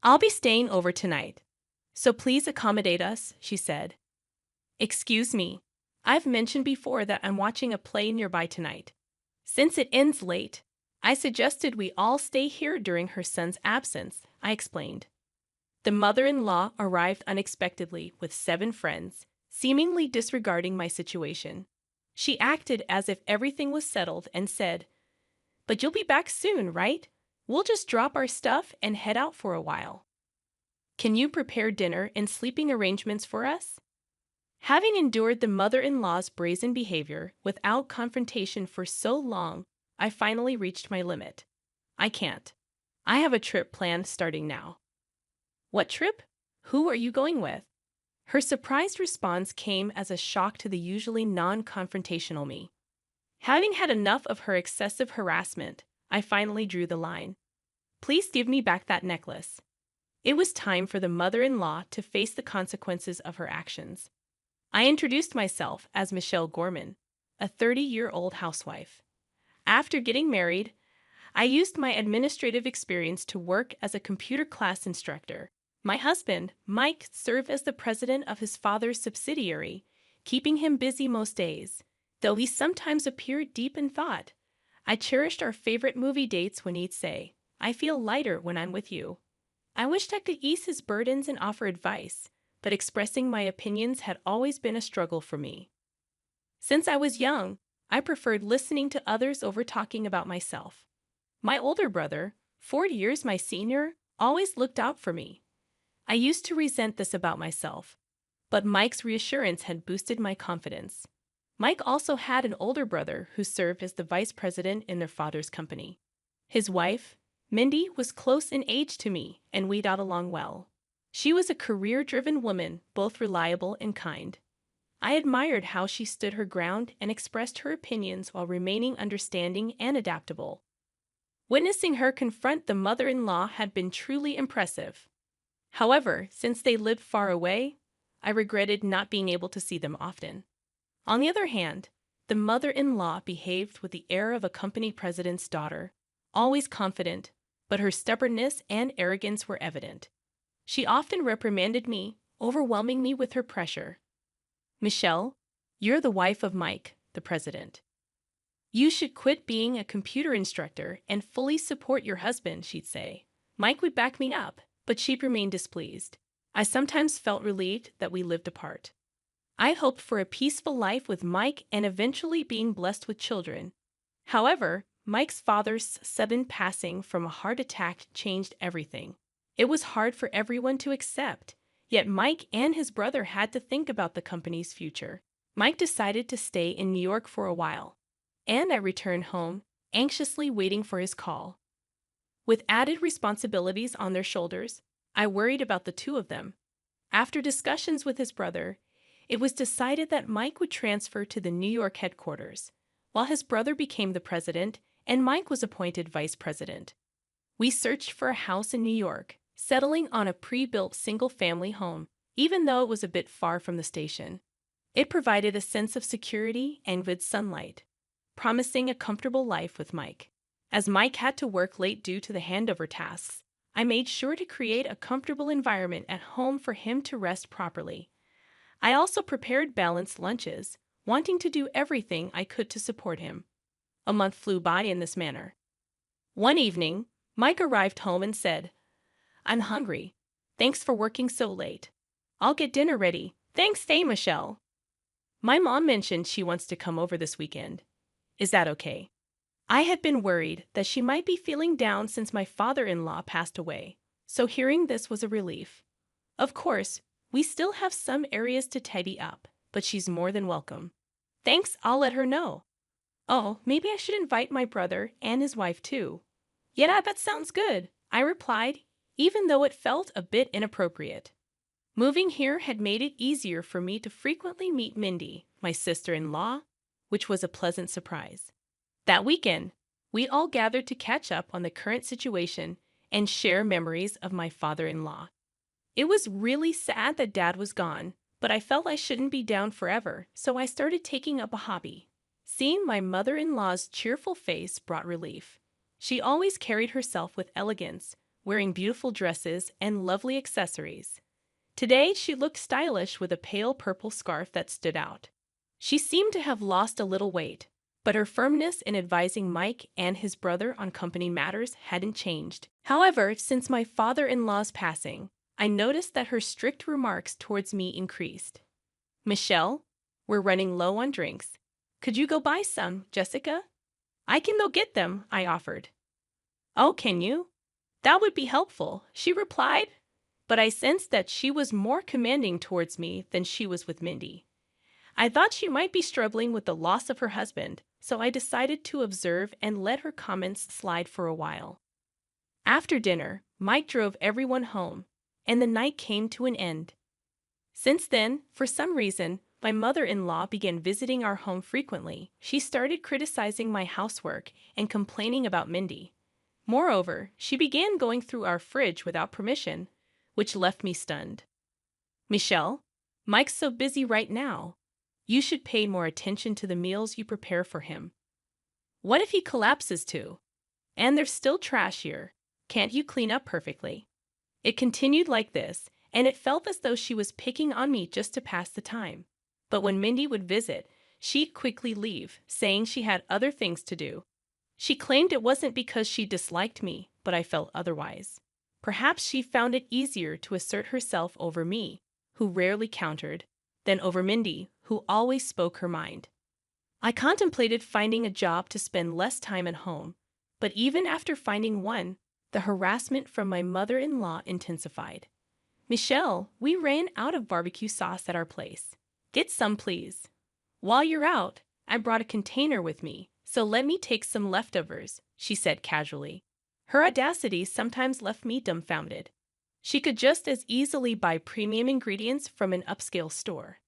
I'll be staying over tonight, so please accommodate us, she said. Excuse me. I've mentioned before that I'm watching a play nearby tonight. Since it ends late, I suggested we all stay here during her son's absence, I explained. The mother-in-law arrived unexpectedly with 7 friends, seemingly disregarding my situation. She acted as if everything was settled and said, "But you'll be back soon, right? We'll just drop our stuff and head out for a while. Can you prepare dinner and sleeping arrangements for us?" Having endured the mother-in-law's brazen behavior without confrontation for so long, I finally reached my limit. I can't. I have a trip planned starting now. What trip? Who are you going with? Her surprised response came as a shock to the usually non-confrontational me. Having had enough of her excessive harassment, I finally drew the line. Please give me back that necklace. It was time for the mother-in-law to face the consequences of her actions. I introduced myself as Michelle Gorman, a 30-year-old housewife. After getting married, I used my administrative experience to work as a computer class instructor. My husband, Mike, served as the president of his father's subsidiary, keeping him busy most days, though he sometimes appeared deep in thought. I cherished our favorite movie dates when he'd say, "I feel lighter when I'm with you." I wished I could ease his burdens and offer advice, but expressing my opinions had always been a struggle for me. Since I was young, I preferred listening to others over talking about myself. My older brother, 4 years my senior, always looked out for me. I used to resent this about myself, but Mike's reassurance had boosted my confidence. Mike also had an older brother who served as the vice president in their father's company. His wife, Mindy, was close in age to me, and we got along well. She was a career-driven woman, both reliable and kind. I admired how she stood her ground and expressed her opinions while remaining understanding and adaptable. Witnessing her confront the mother-in-law had been truly impressive. However, since they lived far away, I regretted not being able to see them often. On the other hand, the mother-in-law behaved with the air of a company president's daughter, always confident, but her stubbornness and arrogance were evident. She often reprimanded me, overwhelming me with her pressure. "Michelle, you're the wife of Mike, the president. You should quit being a computer instructor and fully support your husband," she'd say. Mike would back me up, but she'd remain displeased. I sometimes felt relieved that we lived apart. I hoped for a peaceful life with Mike and eventually being blessed with children. However, Mike's father's sudden passing from a heart attack changed everything. It was hard for everyone to accept, yet Mike and his brother had to think about the company's future. Mike decided to stay in New York for a while, and I returned home, anxiously waiting for his call. With added responsibilities on their shoulders, I worried about the two of them. After discussions with his brother, it was decided that Mike would transfer to the New York headquarters, while his brother became the president and Mike was appointed vice president. We searched for a house in New York, settling on a pre-built single-family home, even though it was a bit far from the station. It provided a sense of security and good sunlight, promising a comfortable life with Mike. As Mike had to work late due to the handover tasks, I made sure to create a comfortable environment at home for him to rest properly. I also prepared balanced lunches, wanting to do everything I could to support him. A month flew by in this manner. One evening, Mike arrived home and said, "I'm hungry. Thanks for working so late. I'll get dinner ready. Thanks, Michelle. My mom mentioned she wants to come over this weekend. Is that okay?" I had been worried that she might be feeling down since my father-in-law passed away, so hearing this was a relief. Of course, we still have some areas to tidy up, but she's more than welcome. "Thanks, I'll let her know." "Oh, maybe I should invite my brother and his wife too." "Yeah, that sounds good," I replied, even though it felt a bit inappropriate. Moving here had made it easier for me to frequently meet Mindy, my sister-in-law, which was a pleasant surprise. That weekend, we all gathered to catch up on the current situation and share memories of my father-in-law. It was really sad that Dad was gone, but I felt I shouldn't be down forever, so I started taking up a hobby. Seeing my mother-in-law's cheerful face brought relief. She always carried herself with elegance, wearing beautiful dresses and lovely accessories. Today, she looked stylish with a pale purple scarf that stood out. She seemed to have lost a little weight, but her firmness in advising Mike and his brother on company matters hadn't changed. However, since my father-in-law's passing, I noticed that her strict remarks towards me increased. "Michelle, we're running low on drinks. Could you go buy some, Jessica?" "I can go get them," I offered. "Oh, can you? That would be helpful," she replied. But I sensed that she was more commanding towards me than she was with Mindy. I thought she might be struggling with the loss of her husband, so I decided to observe and let her comments slide for a while. After dinner, Mike drove everyone home, and the night came to an end. Since then, for some reason, my mother-in-law began visiting our home frequently. She started criticizing my housework and complaining about Mindy. Moreover, she began going through our fridge without permission, which left me stunned. "Michelle, Mike's so busy right now. You should pay more attention to the meals you prepare for him. What if he collapses too? And there's still trash here. Can't you clean up perfectly?" It continued like this, and it felt as though she was picking on me just to pass the time. But when Mindy would visit, she'd quickly leave, saying she had other things to do. She claimed it wasn't because she disliked me, but I felt otherwise. Perhaps she found it easier to assert herself over me, who rarely countered, than over Mindy, who always spoke her mind. I contemplated finding a job to spend less time at home, but even after finding one, the harassment from my mother-in-law intensified. "Michelle, we ran out of barbecue sauce at our place. Get some, please." "While you're out, I brought a container with me, so let me take some leftovers," she said casually. Her audacity sometimes left me dumbfounded. She could just as easily buy premium ingredients from an upscale store.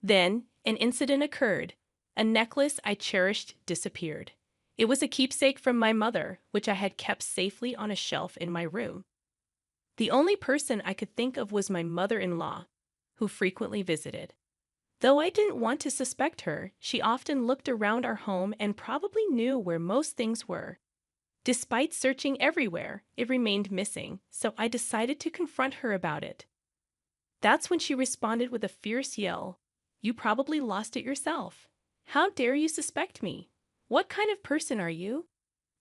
Then, an incident occurred. A necklace I cherished disappeared. It was a keepsake from my mother, which I had kept safely on a shelf in my room. The only person I could think of was my mother-in-law, who frequently visited. Though I didn't want to suspect her, she often looked around our home and probably knew where most things were. Despite searching everywhere, it remained missing, so I decided to confront her about it. That's when she responded with a fierce yell. "You probably lost it yourself. How dare you suspect me? What kind of person are you?"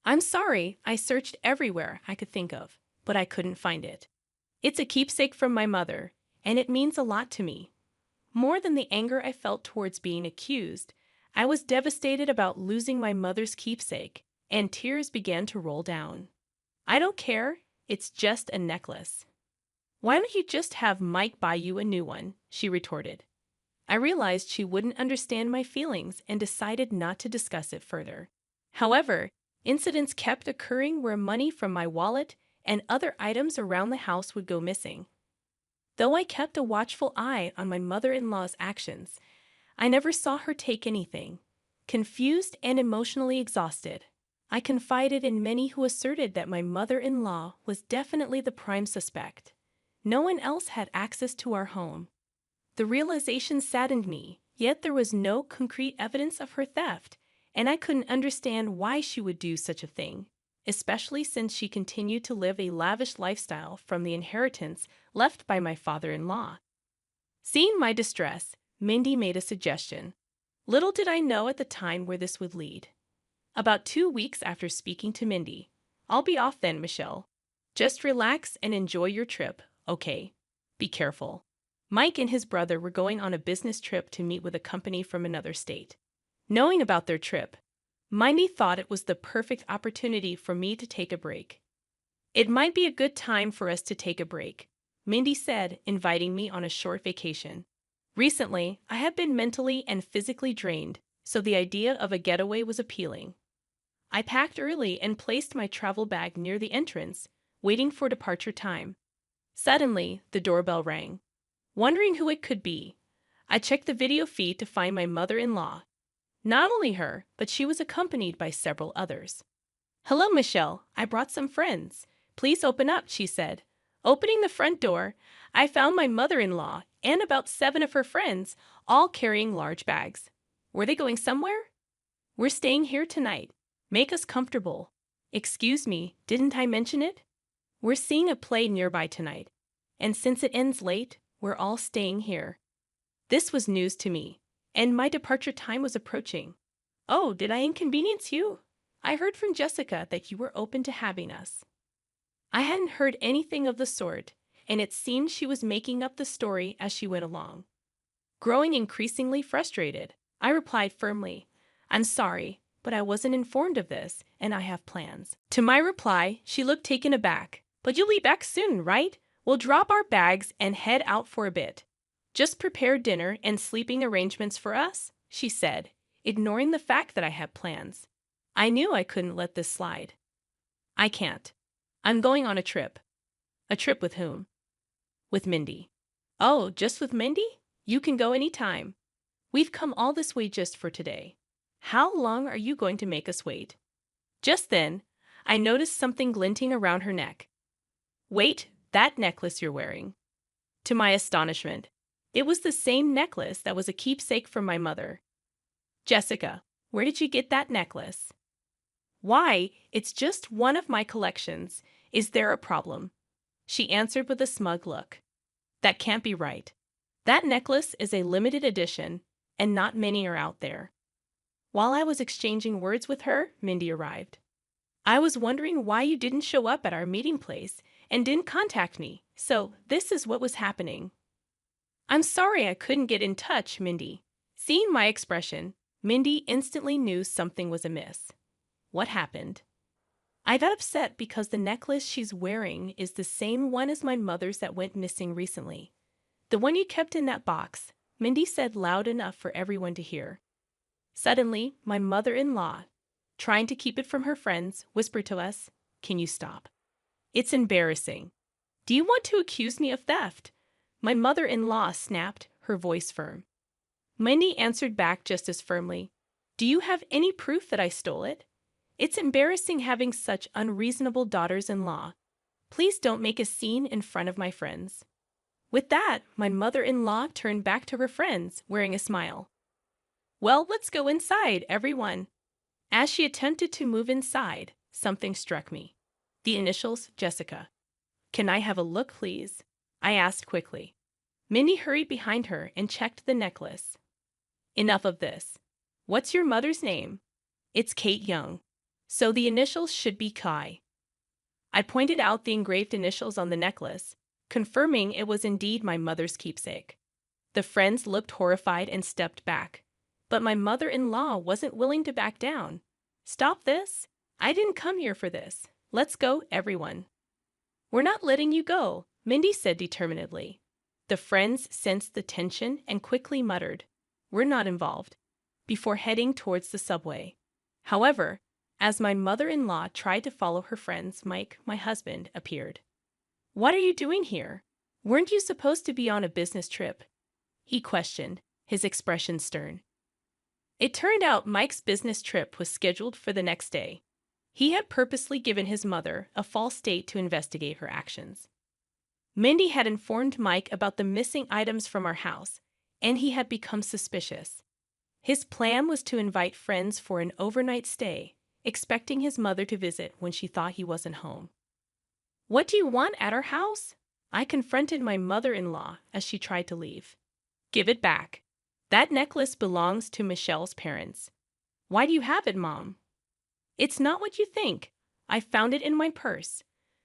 "I'm sorry, I searched everywhere I could think of, but I couldn't find it. It's a keepsake from my mother, and it means a lot to me." More than the anger I felt towards being accused, I was devastated about losing my mother's keepsake, and tears began to roll down. "I don't care, it's just a necklace." "Why don't you just have Mike buy you a new one?" she retorted. I realized she wouldn't understand my feelings and decided not to discuss it further. However, incidents kept occurring where money from my wallet and other items around the house would go missing. Though I kept a watchful eye on my mother-in-law's actions, I never saw her take anything. Confused and emotionally exhausted, I confided in many who asserted that my mother-in-law was definitely the prime suspect. No one else had access to our home. The realization saddened me, yet there was no concrete evidence of her theft, and I couldn't understand why she would do such a thing, especially since she continued to live a lavish lifestyle from the inheritance left by my father-in-law. Seeing my distress, Mindy made a suggestion. Little did I know at the time where this would lead. About 2 weeks after speaking to Mindy, "I'll be off then, Michelle. Just relax and enjoy your trip, okay? Be careful." Mike and his brother were going on a business trip to meet with a company from another state. Knowing about their trip, Mindy thought it was the perfect opportunity for me to take a break. "It might be a good time for us to take a break," Mindy said, inviting me on a short vacation. Recently, I had been mentally and physically drained, so the idea of a getaway was appealing. I packed early and placed my travel bag near the entrance, waiting for departure time. Suddenly, the doorbell rang. Wondering who it could be, I checked the video feed to find my mother-in-law. Not only her, but she was accompanied by several others. "Hello, Michelle. I brought some friends. Please open up," she said. Opening the front door, I found my mother-in-law and about 7 of her friends, all carrying large bags. Were they going somewhere? "We're staying here tonight. Make us comfortable." "Excuse me, didn't I mention it?" We're seeing a play nearby tonight, and since it ends late, we're all staying here. This was news to me, and my departure time was approaching. Oh, did I inconvenience you? I heard from Jessica that you were open to having us. I hadn't heard anything of the sort, and it seemed she was making up the story as she went along. Growing increasingly frustrated, I replied firmly, I'm sorry, but I wasn't informed of this, and I have plans. To my reply, she looked taken aback. But you'll be back soon, right? We'll drop our bags and head out for a bit. Just prepare dinner and sleeping arrangements for us, she said, ignoring the fact that I had plans. I knew I couldn't let this slide. I can't. I'm going on a trip. A trip with whom? With Mindy. Oh, just with Mindy? You can go any time. We've come all this way just for today. How long are you going to make us wait? Just then, I noticed something glinting around her neck. Wait, that necklace you're wearing. To my astonishment, it was the same necklace that was a keepsake from my mother. Jessica, where did you get that necklace? Why, it's just one of my collections. Is there a problem? She answered with a smug look. That can't be right. That necklace is a limited edition, and not many are out there. While I was exchanging words with her, Mindy arrived. I was wondering why you didn't show up at our meeting place and didn't contact me, so this is what was happening. I'm sorry I couldn't get in touch, Mindy. Seeing my expression, Mindy instantly knew something was amiss. What happened? I got upset because the necklace she's wearing is the same one as my mother's that went missing recently. The one you kept in that box, Mindy said loud enough for everyone to hear. Suddenly, my mother-in-law, trying to keep it from her friends, whispered to us, "Can you stop? It's embarrassing. Do you want to accuse me of theft?" My mother-in-law snapped, her voice firm. Mindy answered back just as firmly, "Do you have any proof that I stole it? It's embarrassing having such unreasonable daughters-in-law. Please don't make a scene in front of my friends." With that, my mother-in-law turned back to her friends, wearing a smile. "Well, let's go inside, everyone." As she attempted to move inside, something struck me. The initials, Jessica. "Can I have a look, please?" I asked quickly. Mindy hurried behind her and checked the necklace. "Enough of this. What's your mother's name?" "It's Kate Young. So the initials should be Kai." I pointed out the engraved initials on the necklace, confirming it was indeed my mother's keepsake. The friends looked horrified and stepped back. But my mother-in-law wasn't willing to back down. "Stop this. I didn't come here for this. Let's go, everyone." "We're not letting you go," Mindy said determinedly. The friends sensed the tension and quickly muttered, "We're not involved," before heading towards the subway. However, as my mother-in-law tried to follow her friends, Mike, my husband, appeared. "What are you doing here? Weren't you supposed to be on a business trip?" he questioned, his expression stern. It turned out Mike's business trip was scheduled for the next day. He had purposely given his mother a false date to investigate her actions. Mindy had informed Mike about the missing items from our house, and he had become suspicious. His plan was to invite friends for an overnight stay, expecting his mother to visit when she thought he wasn't home. "What do you want at our house?" I confronted my mother-in-law as she tried to leave. "Give it back. That necklace belongs to Michelle's parents." "Why do you have it, Mom?" "It's not what you think. I found it in my purse.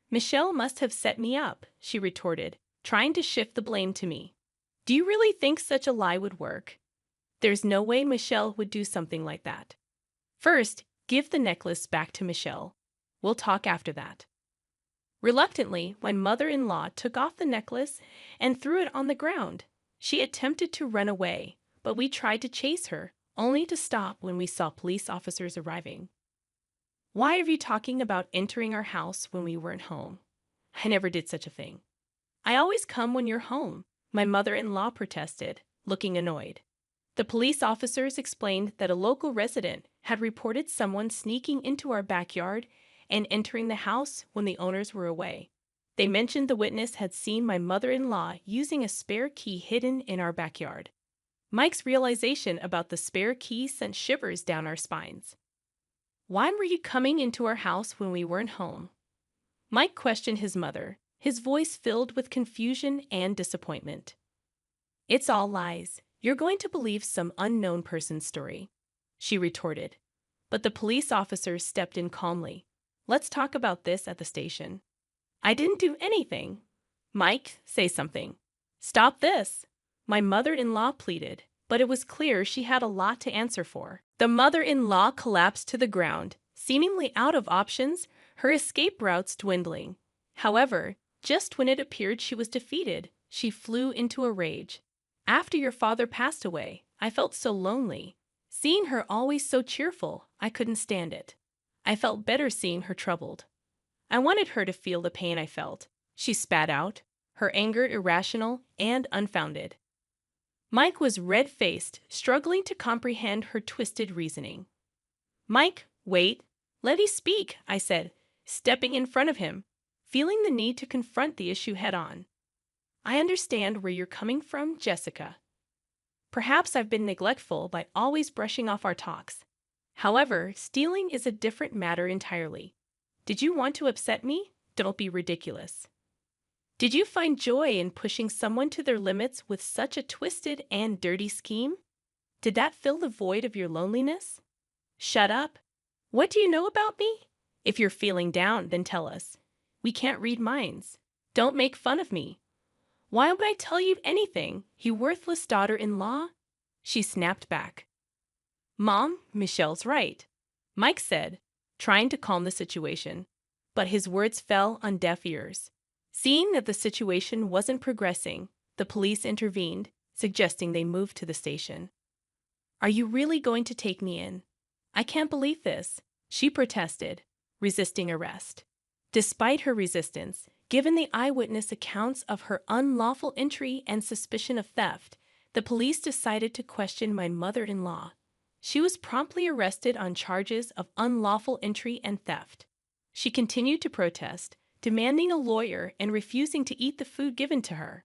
Michelle must have set me up," she retorted, trying to shift the blame to me. "Do you really think such a lie would work? There's no way Michelle would do something like that. First, give the necklace back to Michelle. We'll talk after that." Reluctantly, my mother-in-law took off the necklace and threw it on the ground. She attempted to run away, but we tried to chase her, only to stop when we saw police officers arriving. "Why are you talking about entering our house when we weren't home? I never did such a thing." "I always come when you're home," my mother-in-law protested, looking annoyed. The police officers explained that a local resident had reported someone sneaking into our backyard and entering the house when the owners were away. They mentioned the witness had seen my mother-in-law using a spare key hidden in our backyard. Mike's realization about the spare key sent shivers down our spines. "Why were you coming into our house when we weren't home?" Mike questioned his mother, his voice filled with confusion and disappointment. It's all lies. You're going to believe some unknown person's story, she retorted. But the police officer stepped in calmly. Let's talk about this at the station. I didn't do anything. Mike, say something. Stop this. My mother-in-law pleaded, but it was clear she had a lot to answer for. The mother-in-law collapsed to the ground, seemingly out of options, her escape routes dwindling. However, just when it appeared she was defeated, she flew into a rage. After your father passed away, I felt so lonely. Seeing her always so cheerful, I couldn't stand it. I felt better seeing her troubled. I wanted her to feel the pain I felt. She spat out, her anger irrational and unfounded. Mike was red-faced, struggling to comprehend her twisted reasoning. Mike, wait. Let me speak, I said, stepping in front of him, feeling the need to confront the issue head-on. I understand where you're coming from, Jessica. Perhaps I've been neglectful by always brushing off our talks. However, stealing is a different matter entirely. Did you want to upset me? Don't be ridiculous. Did you find joy in pushing someone to their limits with such a twisted and dirty scheme? Did that fill the void of your loneliness? Shut up. What do you know about me? If you're feeling down, then tell us. We can't read minds. Don't make fun of me. Why would I tell you anything, you worthless daughter-in-law? She snapped back. Mom, Michelle's right, Mike said, trying to calm the situation, but his words fell on deaf ears. Seeing that the situation wasn't progressing, the police intervened, suggesting they move to the station. Are you really going to take me in? I can't believe this, she protested, resisting arrest. Despite her resistance, given the eyewitness accounts of her unlawful entry and suspicion of theft, the police decided to question my mother-in-law. She was promptly arrested on charges of unlawful entry and theft. She continued to protest, demanding a lawyer and refusing to eat the food given to her.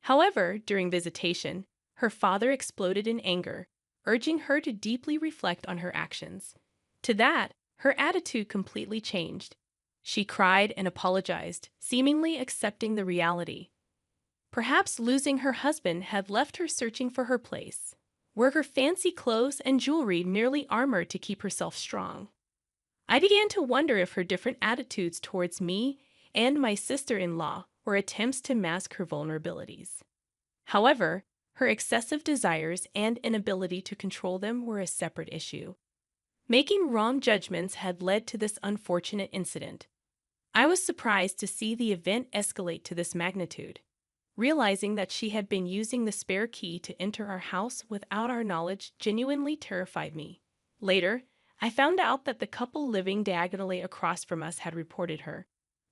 However, during visitation, her father exploded in anger, urging her to deeply reflect on her actions. To that, her attitude completely changed. She cried and apologized, seemingly accepting the reality. Perhaps losing her husband had left her searching for her place. Were her fancy clothes and jewelry merely armor to keep herself strong? I began to wonder if her different attitudes towards me and my sister-in-law were attempts to mask her vulnerabilities. However, her excessive desires and inability to control them were a separate issue. Making wrong judgments had led to this unfortunate incident. I was surprised to see the event escalate to this magnitude. Realizing that she had been using the spare key to enter our house without our knowledge genuinely terrified me. Later, I found out that the couple living diagonally across from us had reported her.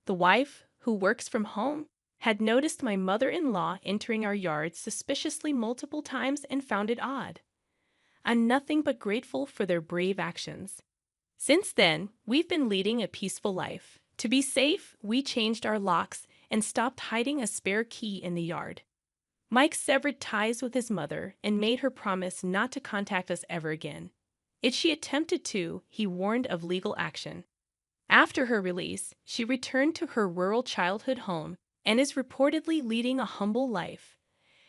The wife, who works from home, had noticed my mother-in-law entering our yard suspiciously multiple times and found it odd. I'm nothing but grateful for their brave actions. Since then, we've been leading a peaceful life. To be safe, we changed our locks and stopped hiding a spare key in the yard. Mike severed ties with his mother and made her promise not to contact us ever again. If she attempted to, he warned of legal action. After her release, she returned to her rural childhood home and is reportedly leading a humble life,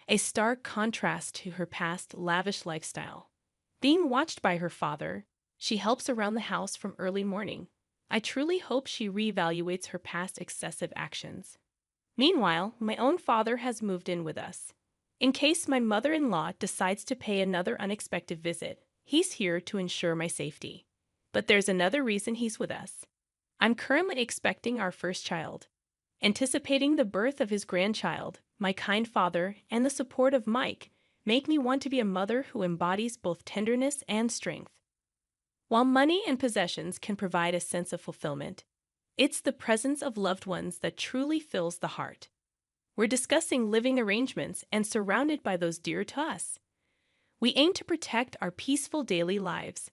a stark contrast to her past lavish lifestyle. Being watched by her father, she helps around the house from early morning. I truly hope she reevaluates her past excessive actions. Meanwhile, my own father has moved in with us. In case my mother-in-law decides to pay another unexpected visit, he's here to ensure my safety. But there's another reason he's with us. I'm currently expecting our first child. Anticipating the birth of his grandchild, my kind father and the support of Mike make me want to be a mother who embodies both tenderness and strength. While money and possessions can provide a sense of fulfillment, it's the presence of loved ones that truly fills the heart. We're discussing living arrangements and surrounded by those dear to us. We aim to protect our peaceful daily lives,